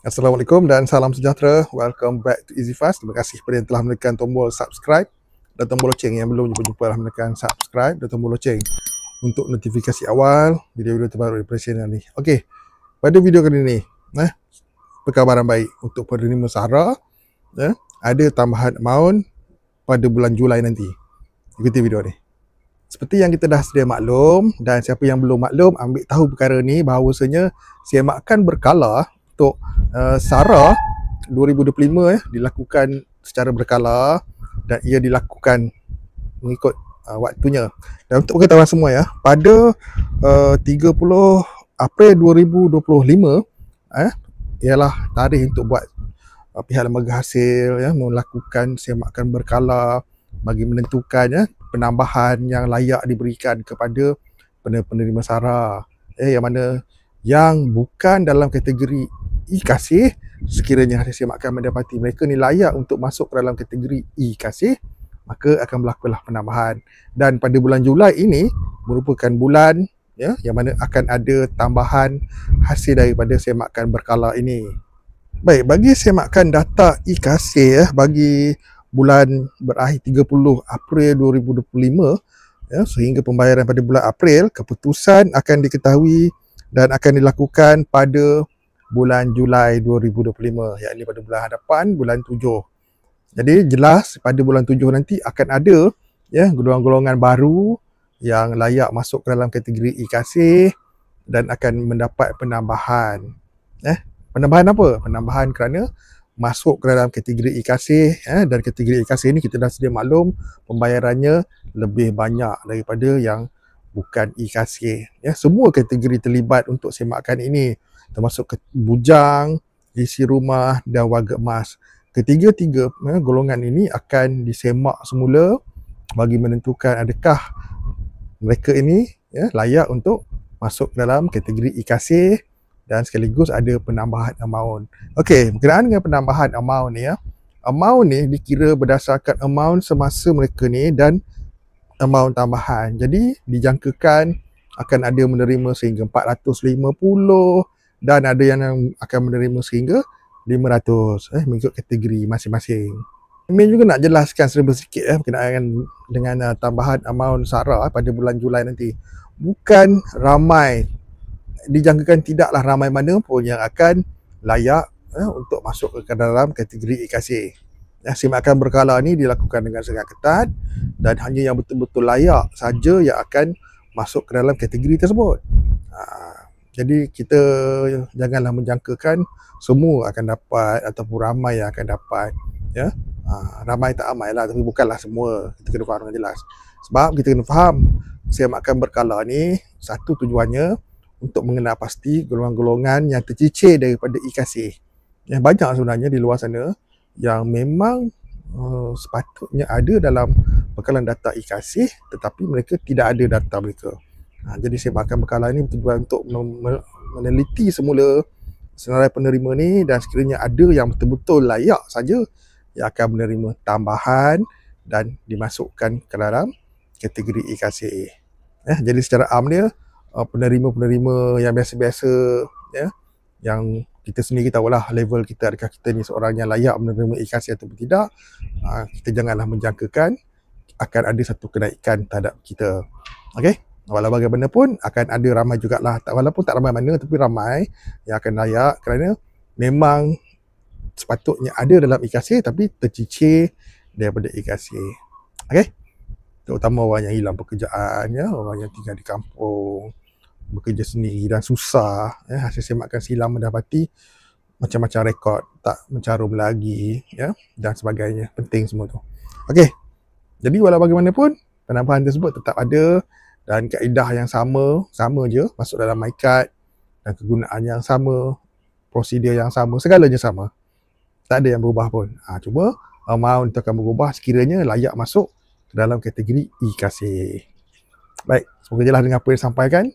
Assalamualaikum dan salam sejahtera. Welcome back to EasyFast. Terima kasih kepada yang telah menekan tombol subscribe dan tombol loceng. Yang belum jumpa telah menekan subscribe dan tombol loceng untuk notifikasi awal video-video terbaru daripada channel ni. Okey, pada video kali ini, perkabaran baik untuk penerima SARA, ada tambahan amount pada bulan Julai nanti. Ikuti video ni. Seperti yang kita dah sedia maklum, dan siapa yang belum maklum ambil tahu perkara ni, bahawasanya semakan berkala untuk SARA 2025 dilakukan secara berkala dan ia dilakukan mengikut waktunya. Dan untuk pengetahuan semua pada 30 April 2025 ialah tarikh untuk buat pihak lembaga hasil melakukan semakan berkala bagi menentukan penambahan yang layak diberikan kepada penerima SARA yang mana yang bukan dalam kategori e-kasih. Sekiranya hasil semakan mendapati mereka ni layak untuk masuk ke dalam kategori e-kasih, maka akan berlakulah penambahan. Dan pada bulan Julai ini merupakan bulan yang mana akan ada tambahan hasil daripada semakan berkala ini. Baik, bagi semakan data e-kasih bagi bulan berakhir 30 April 2025 sehingga pembayaran pada bulan April, keputusan akan diketahui dan akan dilakukan pada bulan Julai 2025, yakni pada bulan hadapan, bulan 7. Jadi jelas pada bulan 7 nanti akan ada golongan-golongan baru yang layak masuk ke dalam kategori e-kasih dan akan mendapat penambahan. Penambahan apa? Penambahan kerana masuk ke dalam kategori e-kasih, dan kategori e-kasih ni kita dah sedia maklum pembayarannya lebih banyak daripada yang bukan e-kasih. Semua kategori terlibat untuk semakan ini, termasuk bujang, isi rumah dan warga emas. Ketiga-tiga golongan ini akan disemak semula bagi menentukan adakah mereka ini layak untuk masuk dalam kategori e-kasih dan sekaligus ada penambahan amount. Okey, berkenaan dengan penambahan amount ni amount ni dikira berdasarkan amount semasa mereka ni dan amount tambahan. Jadi dijangkakan akan ada menerima sehingga 450 dan ada yang akan menerima sehingga 500 mengikut kategori masing-masing. Min juga nak jelaskan serba sikit berkenaan dengan tambahan amount SARA pada bulan Julai nanti. Bukan ramai, dijangkakan tidaklah ramai mana pun yang akan layak untuk masuk ke dalam kategori e-kasih. Semakan berkala ni dilakukan dengan sangat ketat dan hanya yang betul-betul layak saja yang akan masuk ke dalam kategori tersebut. Jadi kita janganlah menjangkakan semua akan dapat ataupun ramai yang akan dapat. Ramai tak ramai lah, tapi bukanlah semua. Kita kena faham dengan jelas. Sebab kita kena faham semakan berkala ni satu tujuannya untuk mengenal pasti golongan-golongan yang tercicir daripada e-kasih. Banyak sebenarnya di luar sana yang memang sepatutnya ada dalam bekalan data e-kasih tetapi mereka tidak ada data mereka. Jadi semakan berkala ini bertujuan untuk meneliti semula senarai penerima ni, dan sekiranya ada yang betul-betul layak saja yang akan menerima tambahan dan dimasukkan ke dalam kategori e-kasih. Jadi secara amnya penerima-penerima yang biasa-biasa yang kita sendiri tahulah level kita, adakah kita ni seorang yang layak menerima e-kasih ataupun tidak. Kita janganlah menjangkakan akan ada satu kenaikan terhadap kita. Okey, walau bagaimanapun akan ada ramai jugalah, walaupun tak ramai mana tapi ramai yang akan layak kerana memang sepatutnya ada dalam e-kasih tapi tercicir daripada e-kasih. Okey, terutama orang yang hilang pekerjaan, orang yang tinggal di kampung, bekerja sendiri dan susah, hasil semakan silam mendapati macam-macam rekod tak mencarum lagi, dan sebagainya. Penting semua tu. Okey, jadi walau bagaimanapun penambahan tersebut tetap ada dan kaedah yang sama je, masuk dalam MyCard dan kegunaan yang sama, prosedur yang sama, segalanya sama. Tak ada yang berubah pun. Cuma amount itu akan berubah sekiranya layak masuk ke dalam kategori e-kasih. Baik, semoga jelas dengan apa yang disampaikan.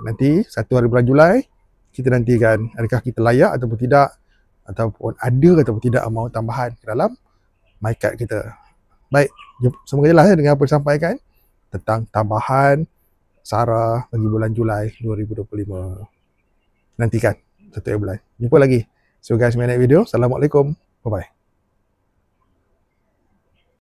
Nanti 1 hari bulan Julai kita nantikan adakah kita layak ataupun tidak, ataupun ada ataupun tidak amount tambahan ke dalam MyCard kita. Baik, semoga jelas dengan apa yang disampaikan tentang tambahan SARA bagi bulan Julai 2025. Nantikan. satu bulan. Jumpa lagi. So guys, my next video. Assalamualaikum. Bye bye.